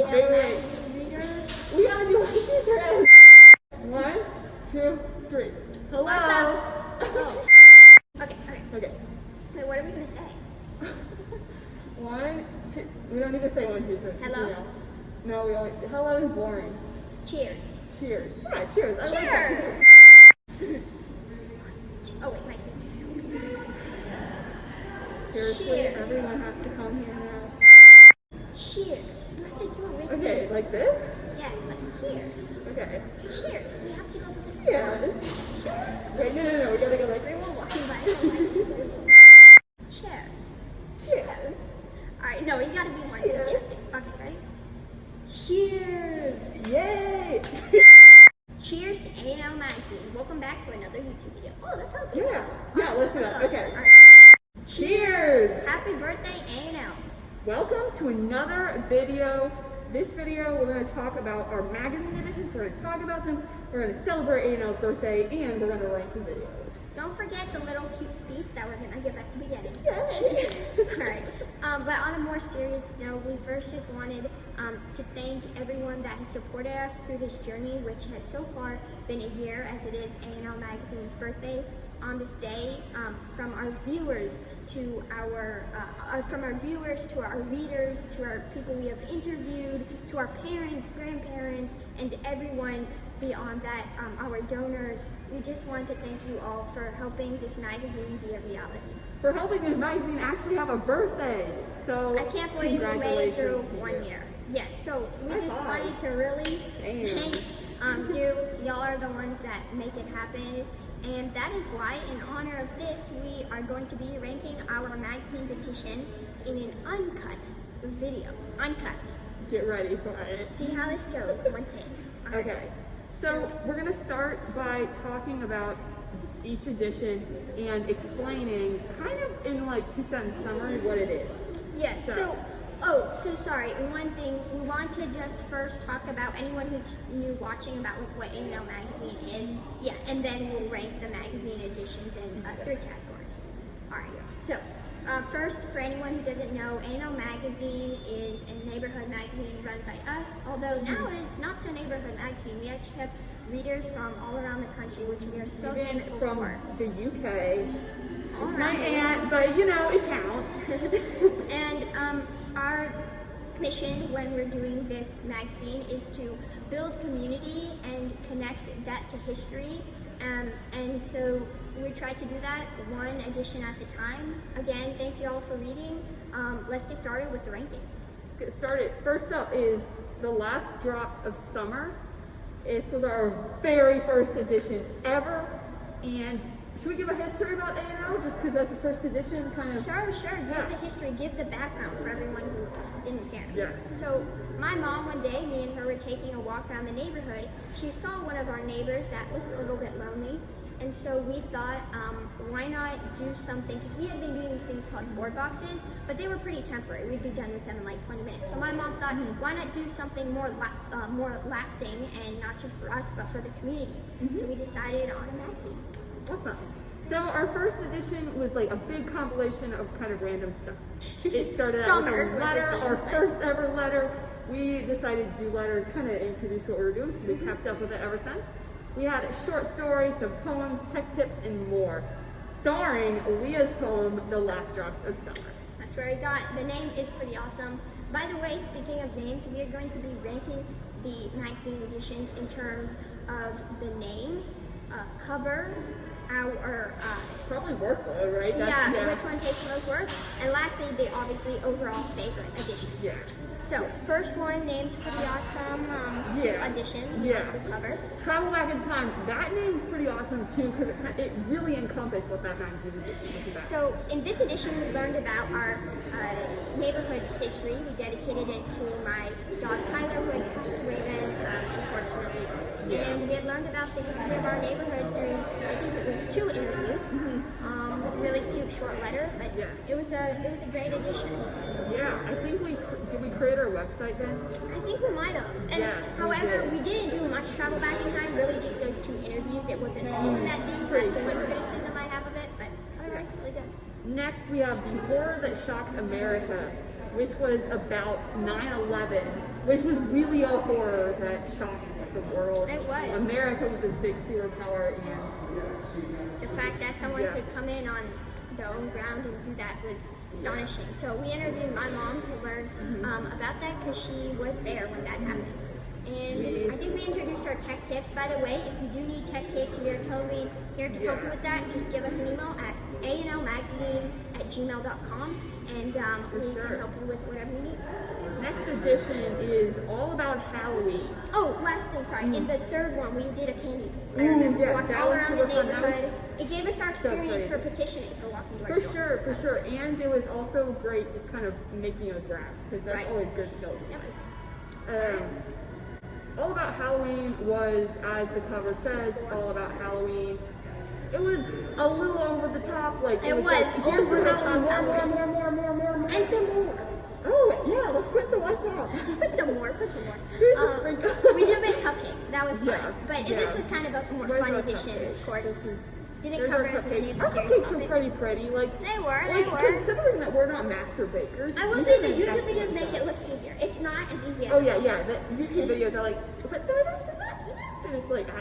magazine readers. We gotta do 1, 2, 3. 1, 2, 3. Hello. What's up? Oh. Okay. Okay. Wait, what are we gonna say? 1, 2. We don't need to say 1, 2, 3. Hello? You know. No, we only. Hello is boring. Cheers. Cheers. Yeah, cheers. I like Cheers. that. Oh wait, my feet. Seriously, Cheers. everyone has to come here now. Cheers. You have to do it with Okay, like this? Yes, like cheers. Okay. Cheers. You have to go. Cheers. Cheers. Wait, no. We gotta go like. Everyone walking by. Cheers. Cheers. Alright, no, you gotta be more Cheers. enthusiastic. Okay, ready? Cheers. Yay! Cheers to A&L Magazine. Welcome back to another YouTube video. Oh, that's how Yeah, let's do that. Okay. Alright. Cheers! Happy birthday, A&L. Welcome to another video. This video, we're going to talk about our magazine editions. We're going to talk about them. We're going to celebrate A&L's birthday, and we're going to rank the videos. Don't forget the little cute speech that we're going to give at the beginning. Yay! Alright, but on a more serious note, we first just wanted to thank everyone that has supported us through this journey, which has so far been a year, as it is A&L Magazine's birthday on this day. From our viewers to our readers, to our people we have interviewed, to our parents, grandparents, and everyone beyond that, our donors. We just want to thank you all for helping this magazine be a reality. For helping this magazine actually have a birthday. So I can't believe we made it through congratulations to 1 you. year. Yes, so we High just five. wanted to really Damn. thank you. Y'all are the ones that make it happen. And that is why, in honor of this, we are going to be ranking our magazine's edition in an uncut video. Uncut. Get ready for it. See how this goes. One take. All right. Okay, so we're going to start by talking about each edition and explaining, kind of in like 2-sentence summary, what it is. Yes, so sorry, one thing, we want to just first talk about anyone who's new watching about like what A&L Magazine is. Yeah, and then we'll rank the magazine editions in 3 categories. Alright, so first, for anyone who doesn't know, A&L Magazine is a neighborhood magazine run by us, although now it is not so neighborhood magazine. We actually have readers from all around the country, which we are so Even thankful from for. the UK. All It's my right. aunt, but you know, it counts. And our mission when we're doing this magazine is to build community and connect that to history. And so we try to do that one edition at a time. Again, thank you all for reading. Let's get started with the ranking. Let's get started. First up is The Last Drops of Summer. This was our very first edition ever. And should we give a history about A&L just because that's the first edition? Kind of. Sure. Give the history, give the background for everyone who didn't hear. Yes. So my mom, one day, me and her were taking a walk around the neighborhood. She saw one of our neighbors that looked a little bit lonely. And so we thought, why not do something, because we had been doing these things called board boxes, but they were pretty temporary. We'd be done with them in like 20 minutes. So my mom thought, why not do something more lasting, and not just for us, but for the community. So we decided on a magazine. Awesome. So our first edition was like a big compilation of kind of random stuff. It started out with a letter, our first ever letter. We decided to do letters, kind of introduce what we were doing. We kept up with it ever since. We had a short story, some poems, tech tips, and more, starring Leeya's poem, The Last Drops of Summer. That's where I got. The name is pretty awesome. By the way, speaking of names, we are going to be ranking the magazine editions in terms of the name, cover, our Probably workload, right? which one takes the most work, and lastly, the obviously overall favorite edition. Yeah. So first one, name's pretty awesome. Edition. Yeah. Cover. Travel Back in Time. That name's pretty awesome too because it really encompassed what that magazine edition was about. So in this edition, we learned about our neighborhood's history. We dedicated it to my dog Tyler, who had passed away then, unfortunately. Yeah. And we had learned about the history of our neighborhood through, I think it was 2 interviews. Really cute short letter, but Yes. it was a great edition. Yeah, I think did we create our website then? I think we might have. And Yes, we however, did. we didn't do much travel back in time. Really, just those 2 interviews. It wasn't even that deep. So Pretty that's one short. criticism I have of it, but otherwise, really good. Next, we have The Horror That Shocked America. which was about 9/11, which was really a horror that shocked the world. It was. America was a big superpower, and The fact that someone could come in on their own ground and do that was astonishing. So we interviewed my mom to learn about that because she was there when that happened. And I think we introduced our tech tips. By the way, if you do need tech tips, we are totally here to help you with that. Just give us an email at anlmagazine@gmail.com and we can help you with whatever you need. Next edition is all about Halloween. Oh, last thing, sorry. In the third one, we did a candy. Yeah, walk that all was around the super fun. That neighborhood. was It gave us our experience great. for petitioning for walking door For to door. sure, for sure. And it was also great just kind of making a graph, because that's Right. always good skills. Yep. All About Halloween was, as the cover says, all about Halloween. It was a little over the top, like It was like, here's over the Halloween, top more. And some more. Oh yeah, let's put some on top. Put some more. Here's the sprinkle. We did make cupcakes. That was fun. Yeah, But yeah. this was kind of a more Where's fun our edition, cupcakes? of course. Didn't There's cover our as many of the Our serious cupcakes were topics. pretty, like They were. considering that we're not master bakers. I will we say did the YouTube excellent videos make job. it look easier. It's not as easy as Oh it yeah, looks. the YouTube videos are like, put some of this and that and this, and it's like, But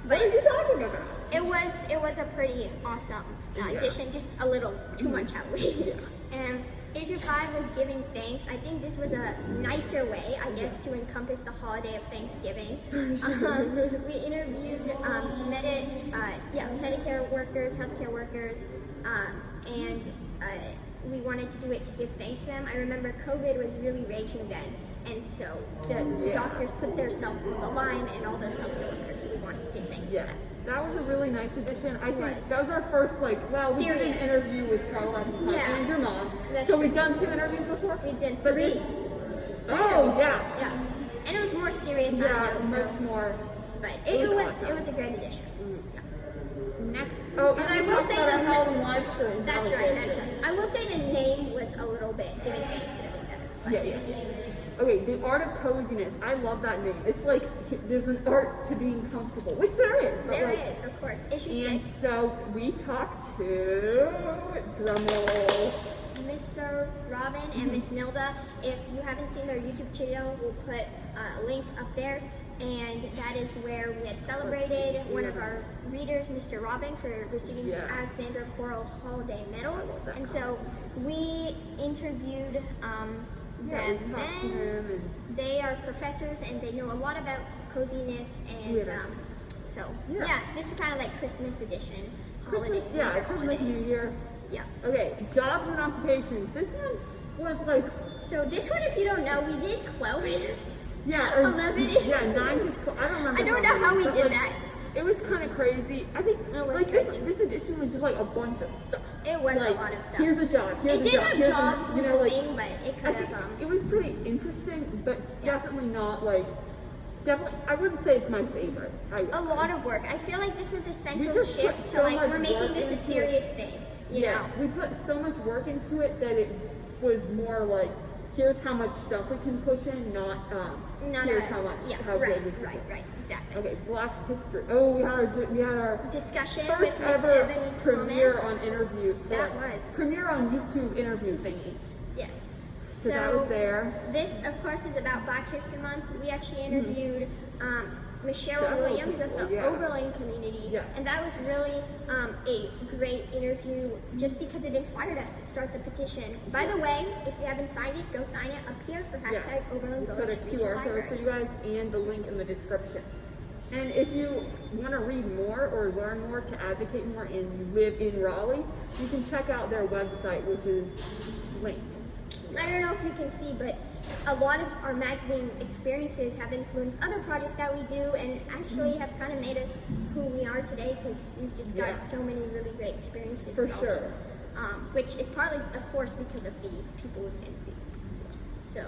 what are you talking about? it was a pretty awesome edition, just a little too much Halloween. Yeah. And Age of 5 was giving thanks. I think this was a nicer way, I guess, to encompass the holiday of Thanksgiving. We interviewed Medicare workers, healthcare workers, and we wanted to do it to give thanks to them. I remember COVID was really raging then, and so the doctors put their self on the line and all those healthcare workers, so we wanted to give thanks to Yes, them. that was a really nice edition. I think was. that was our first, we did an Serious. interview with Carla at the time Yeah. and your mom. That's So true. we've done 2 interviews before? We did But 3. Oh, yeah. Yeah. And it was more serious on Yeah, the note, much so, more. but It it was was awesome. it was a great edition. Next, And I we will talked say about our that- Halloween live stream. That's That was right, very that's good. right. I will say the name was a little bit giving thanks could have been better. but- Yeah. Okay, the art of coziness. I love that name. It's like there's an art to being comfortable, which there is. But There is, of course. Issue And 6. so we talked to drumroll. Mr. Robin and Miss Nilda. If you haven't seen their YouTube channel, we'll put a link up there. And that is where we had celebrated one of our readers, Mr. Robin, for receiving Yes. Alexander Quarles Holiday Medal. love that And so we interviewed them We talked to then. him and They are professors and they know a lot about coziness and Yeah. so Yeah. this is kind of like Christmas edition. Christmas, winter Christmas, New holidays. Year. Yeah. Okay, jobs and occupations. This one was like, So this one, if you don't know, we did 12. yeah, or, 11. yeah, 9 to 12. I don't remember. I don't know how we but, did like, that. It was kind of crazy. I think It was like crazy. this edition was just like a bunch of stuff. It was Like, a lot of stuff. Here's a job. Here's It a did job. have here's jobs a, was you know, the like, thing, but it I could think have. it was pretty interesting, but definitely not like. Definitely, I wouldn't say it's my favorite. A lot of work. I feel like this was a central just put shift to so like much we're making work this a into serious thing. You know. we put so much work into it that it was more like, here's how much stuff we can push in, not here's how much. Yeah. how Right. good we can Right. do. Right. Exactly. Okay, Black History. Oh, we had our Discussion first with Miss ever Ebony premiere Thomas. on interview. That was. premiere on YouTube interview thingy. Yes. So that was there. This, of course, is about Black History Month. We actually interviewed Miss Cheryl Several Williams of the people, yeah. Oberlin community, Yes. and that was really a great interview just because it inspired us to start the petition. By the way, if you haven't signed it, go sign it up here for hashtag Yes. Oberlin We'll put a Village Regional QR code for Library. you guys and the link in the description. And if you want to read more or learn more to advocate more and you live in Raleigh, you can check out their website, which is linked. I don't know if you can see, but a lot of our magazine experiences have influenced other projects that we do and actually have kind of made us who we are today because we've just got Yeah. so many really great experiences. For with all sure. this, which is partly, of course, because of the people we've interviewed. So,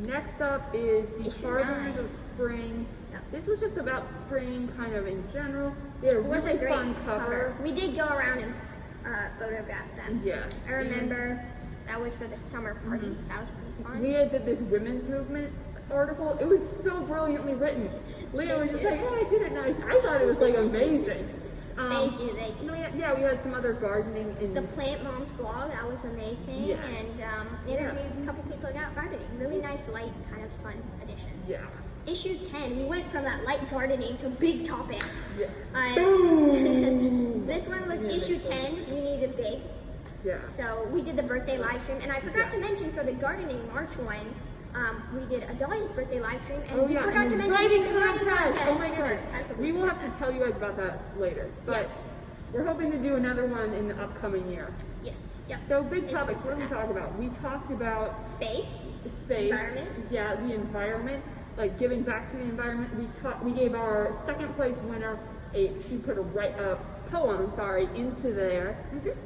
Next up is the Issue Harbingers 9. of Spring. Yep. This was just about spring kind of in general. Yeah, it was really a great fun cover. We did go around and photograph them. Yes. I remember that was for the summer parties. That was pretty fun. Leeya did this women's movement article. It was so brilliantly written. Leeya was just like, "Oh, I did it nice." I thought it was like amazing. Thank you. Yeah, we had some other gardening in The Plant Mom's blog, that was amazing. Yes. And interviewed a couple people about gardening. Really nice, light, kind of fun edition. Yeah. Issue 10, we went from that light gardening to big topic. Yeah. Boom! This one was issue 10, we needed big. Yeah. So we did the birthday live stream, and I forgot to mention for the gardening March one, we did a Dolly's birthday live stream, and we forgot to mention writing the writing contest. Oh my Of goodness. course. We will have to tell you guys about that later, but we're hoping to do another one in the upcoming year. Yes. Yep. So big topics. What did we talk about? We talked about Space. Environment. Yeah, the environment. Like giving back to the environment. We gave our second place winner she put a poem into there.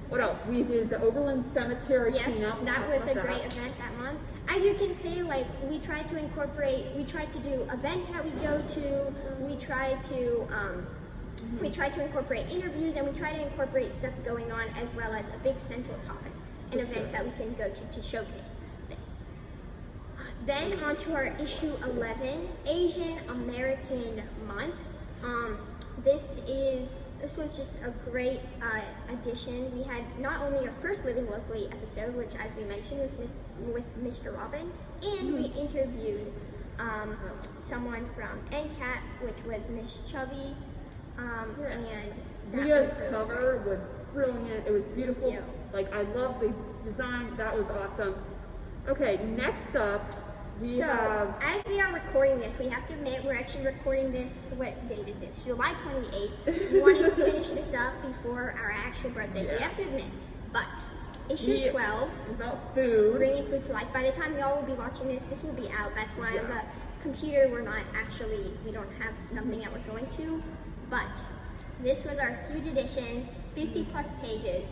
What else? We did the Overland Cemetery cleanup. Yes, that was a great event that month. As you can see, like we tried to do events that we go to. We tried to incorporate interviews, and we try to incorporate stuff going on as well as a big central topic and events that we can go to showcase this. Then on to our issue 11, Asian American Month. This was just a great addition. We had not only our first Living Locally episode, which as we mentioned was with Mr. Robin, and we interviewed someone from NCAT, which was Miss Chubby, and that Leeya's was really cover great. was brilliant. It was beautiful. Yeah. Like I love the design. That was awesome. Okay, next up we have. As we are recording this, we have to admit we're actually recording this. What date is it? July 28th. We wanted to finish this up before our actual birthdays. We have to admit, but issue 12 about food. Bringing food to life. By the time y'all will be watching this will be out. That's why on the computer we don't have something that we're going to. But this was our huge edition, 50 plus pages.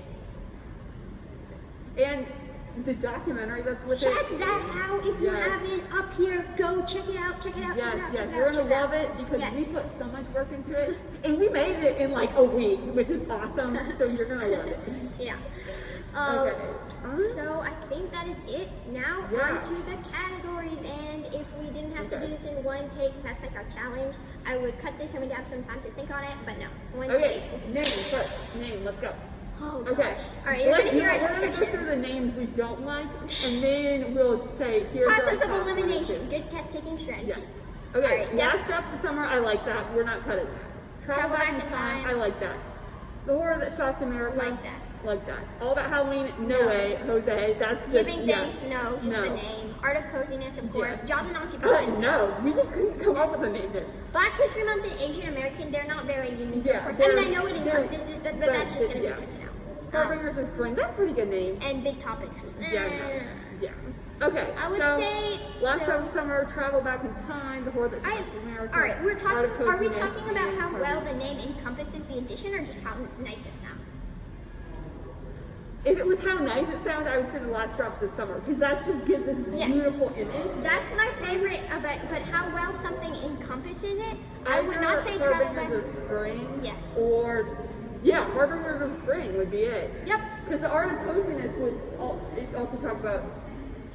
And the documentary that's with Check that out if you haven't up here. Go check it out. Yes, you're gonna love it because we put so much work into it, and we made it in like a week, which is awesome. So you're gonna love it. Yeah. Okay. So I think that is it. Now on to the categories, and if we didn't have to do this in one take, because that's like our challenge, I would cut this and we'd have some time to think on it. But no, one take. Name first. Name. Let's go. Oh, gosh. Okay. All right, you're gonna hear our We're gonna discussion. go through the names we don't like, and then we'll say here's Process our of top elimination. one. Good test taking strategies. Yes. Okay. All right, Last drops of summer. I like that. We're not cutting that. Travel back in time. I like that. The horror that shocked America. Like that. Like that. All About Halloween. No way, Jose. That's just Giving thanks. No, just the name. Art of Coziness, of course. Jobs and occupations. No, we just couldn't come up with a name there. Black History Month and Asian American, they're not very unique, Yeah, of course. I mean, I know it encompasses it, but that's just going to be taken out. Harbingers of Spring, that's a pretty good name. And big topics. Yeah. Okay, I would so say last of summer, travel back in time, the horror that shocked America. All right, are we Coziness, talking about how and well the name encompasses the edition, or just how nice it sounds? If it was how nice it sounds, I would say the last drops of summer, because that just gives this beautiful image. That's my favorite of it, but how well something encompasses it, I would not say travel back. Harbingers of Spring. Yes. Or, Harbingers of Spring would be it. Yep. Because the Art of Coziness it also talked about,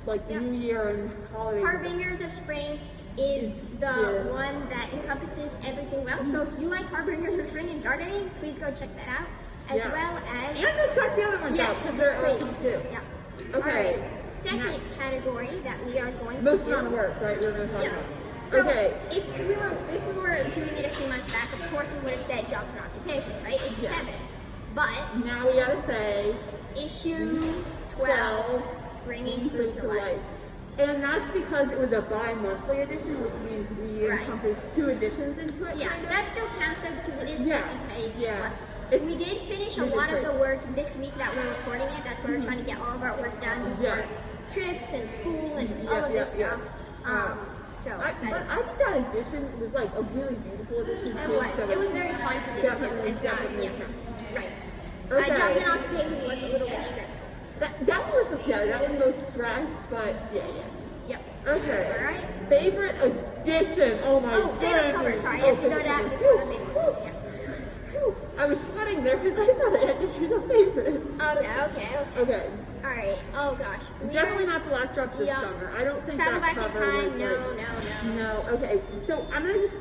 like, New Year and holidays. Harbingers of Spring is the one that encompasses everything well. So if you like Harbingers of Spring and gardening, please go check that out. As well as... And just check the other ones out, because they're awesome too. Yeah. Okay. All right. Second category that we are going to Most do. amount of work, right? We're going to talk about. So Okay. if we were doing it a few months back, of course we would have said jobs and occupations, right? Issue 7. But now we gotta say issue 12, bringing food to life. And that's because it was a bi-monthly edition, which means we encompassed 2 editions into it. Yeah, that still counts though because it is 50 pages plus. We did finish a lot of the work this week that we're recording it. That's why we're trying to get all of our work done before trips and school and all of this stuff. I think that edition was like a really beautiful edition. It was very fun to do. Definitely. Right. Okay. Job and occupation was a little bit stressful. That one was the stress, but Yep. Okay. All right. Favorite edition. Oh my god. Favorite cover. Sorry, I have to go that before the big one. Yeah. I was sweating there because I thought I had to choose a favorite. Okay. All right. Oh gosh. Definitely not the last drops of summer. I don't think Travel that back in cover time. was No. No. Okay. So I'm gonna just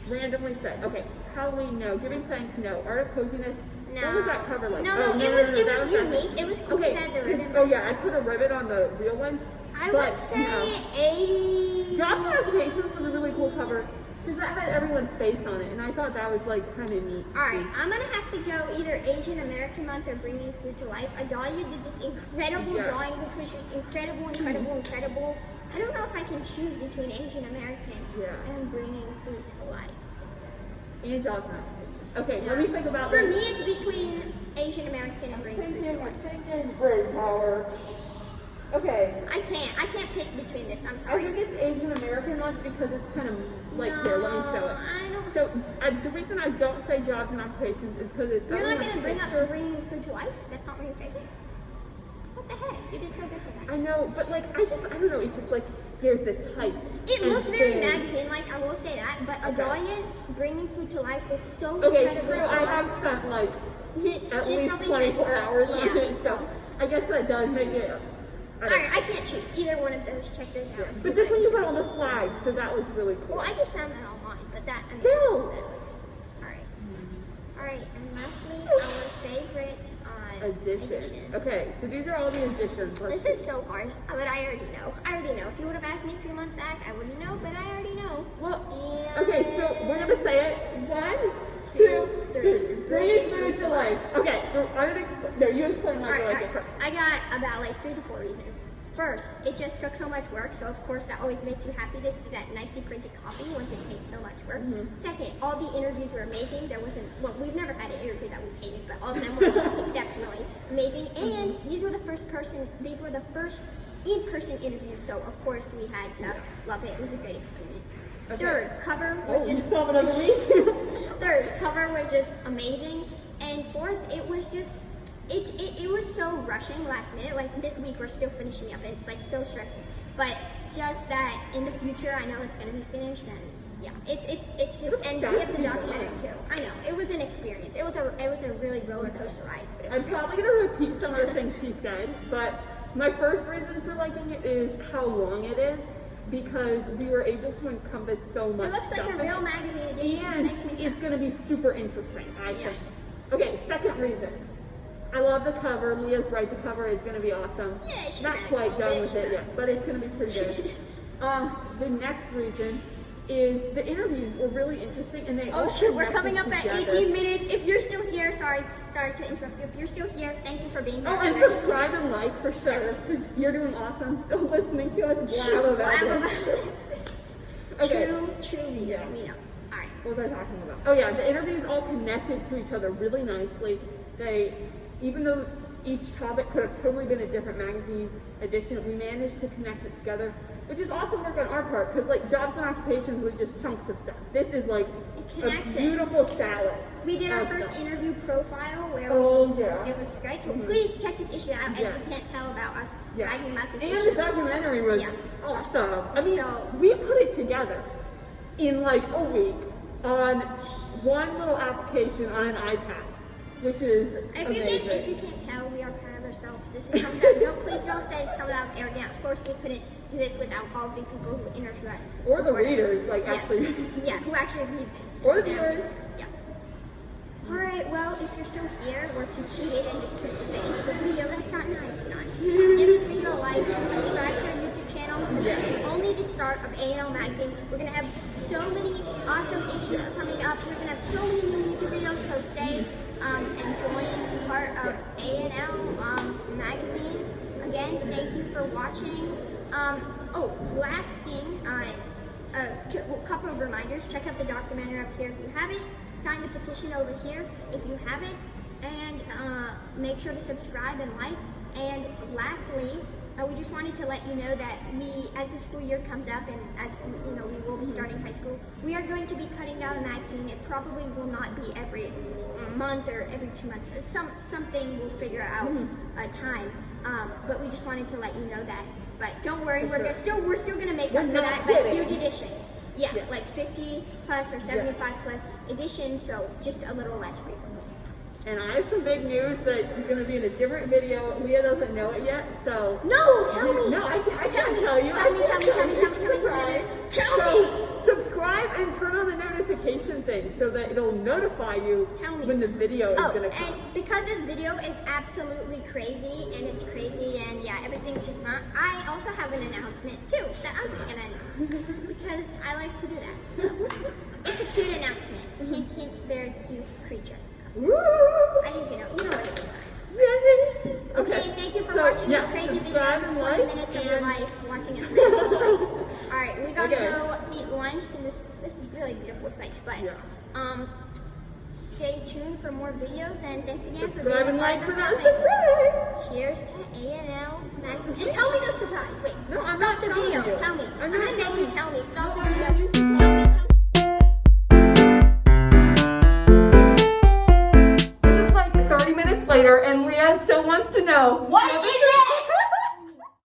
randomly said, okay, Halloween, no. Giving thanks, no. Art of Coziness, No. what was that cover like? No, Oh, it that was unique. It was cool Okay, because it had the ribbon. oh yeah, I put a ribbon on the real ones. I but, would say no. 80. Jobs and Occupations was a really cool cover because that had everyone's face on it, and I thought that was like kind of neat. Alright, I'm gonna have to go either Asian American Month or Bringing Food to Life. Adalia did this incredible drawing, which was just incredible. I don't know if I can choose between Asian American and Bringing Food to Life. And Jobs and Occupations. Okay, let me think about For this. me, it's between Asian American and Bringing Food to Life. Thinking brain power. Okay. I can't pick between this. I'm I sorry. think it's Asian American one because it's kind of like, here, let me show it. I don't. So the reason I don't say Jobs and Occupations is because it's You're not everyone's gonna bring picture. up Bringing Food to Life? That's not one of your favorites? What the heck? You did so good for that. I know, but like, I don't know, it's just like, there's the type. It and looks very thin. magazine-like, I will say that, but Adalia's Bringing Food to Life is so Okay, incredible. so I have spent like at She's least probably 24 hours on yeah. it, so I guess that does make it. Alright, I can't choose either one of those. Check those out. But this one you put on the flag, so that looks really cool. Well, I just found that online, but that. I mean, Still. that was it. Alright. Alright, and lastly, our favorite Edition. Okay, so these are all the editions. Let's This is so hard, but I already know. If you would have asked me 3 months back, I wouldn't know, but I already know. Well, And okay, so we're gonna say it. 1, 2, 3. Bringing food to life. Okay, I'm gonna explain. No, you explain why you like it first. I got about like 3 to 4 reasons. First, it just took so much work, so of course that always makes you happy to see that nicely printed copy once it takes so much work. Second, all the interviews were amazing. There wasn't, well, we've never had an interview that we hated, but all of them were just exceptionally amazing. And these were the first in-person interviews, so of course we had to love it. It was a great experience. Okay. Third, cover was You just still have another reason. Third, cover was just amazing. And fourth, it was just, it was so rushing last minute. Like this week we're still finishing up and it's like so stressful. But just that in the future I know it's gonna be finished and yeah, it's just, and we have the documentary too. I know, it was an experience. It was a really roller coaster ride. But it was I'm probably gonna repeat some of the things she said, but my first reason for liking it is how long it is. Because we were able to encompass so much It looks like stuff a real magazine edition. and It makes me it's going to be super interesting, I Yeah. think. Okay, second reason. I love the cover. Leah's right, the cover is going to be awesome. Yeah, she Not knows quite a done bit, with she it yet, but it's going to be pretty good. The next reason is the interviews were really interesting and they all Oh shoot, we're connected coming up at together. 18 minutes. If you're still here, sorry to interrupt you. If you're still here, thank you for being here. Oh, and subscribe and like for sure, because you're doing awesome still listening to us blab about it. Okay. True reader, we know. Alright. What was I talking about? Oh yeah, the interviews all connected to each other really nicely. They, even though each topic could have totally been a different magazine edition, we managed to connect it together, which is awesome work on our part, because like Jobs and Occupations were just chunks of stuff. This is like a beautiful salad. We did our of first stuff. interview profile where yeah. it was great. So please check this issue out, as Yes. you can't tell about us Yeah. bragging about this And issue. the documentary was awesome. I mean, So- we put it together in like a week on one little application on an iPad, which is amazing. If you can't tell, we are proud of ourselves. This is coming out. Please don't say it's coming out of arrogance. Of course, we couldn't do this without all the people who interview us. Or the support us. readers, like Yes. actually. Yeah, who actually read this. Or the Yeah. viewers. Yeah. Alright, well, if you're still here, or if you cheated and just clicked the end of the video, that's not nice. Give this video a like, subscribe to our YouTube channel, because this is only the start of A&L Magazine. We're going to have so many awesome issues coming up. We're going to have so many new YouTube videos, so stay and join part of A&L Magazine. Again, thank you for watching. Last thing, a couple of reminders. Check out the documentary up here if you haven't. Sign the petition over here if you haven't. And make sure to subscribe and like. And lastly, we just wanted to let you know that as the school year comes up and as you know, we will be starting high school, we are going to be cutting down the magazine. It probably will not be every month or every 2 months. It's something we'll figure out time. But we just wanted to let you know that. But don't worry, we're still gonna make up for that by huge editions. Yeah, like 50 plus or 75 plus editions, so just a little less frequently. And I have some big news that is going to be in a different video. Leah doesn't know it yet, so. No, tell me. No, I can't tell you. Tell me. So, subscribe and turn on the notifications. notification thing so that it'll notify you Tell me. when the video is going to come. And because this video is absolutely crazy, and it's crazy, and yeah, everything's just fun, I also have an announcement too that I'm just gonna announce because I like to do that. So it's a cute announcement. Hint, hint, very cute creature. Woo! I think you know what it is. Yay! Okay, thank you for watching this crazy video. 20 minutes of your life watching us live. Alright, we gotta go eat lunch in this really beautiful place. But stay tuned for more videos, and thanks again for being Subscribe and a like part for of that the surprise! Cheers to A&L Magazine. And tell me the surprise. Wait, No, I'm stop not the telling video. you. Tell me. I'm not gonna make telling you tell me. Stop No, the video. I know you- Tell me. This is like 30 minutes later, and Leah still wants to know What is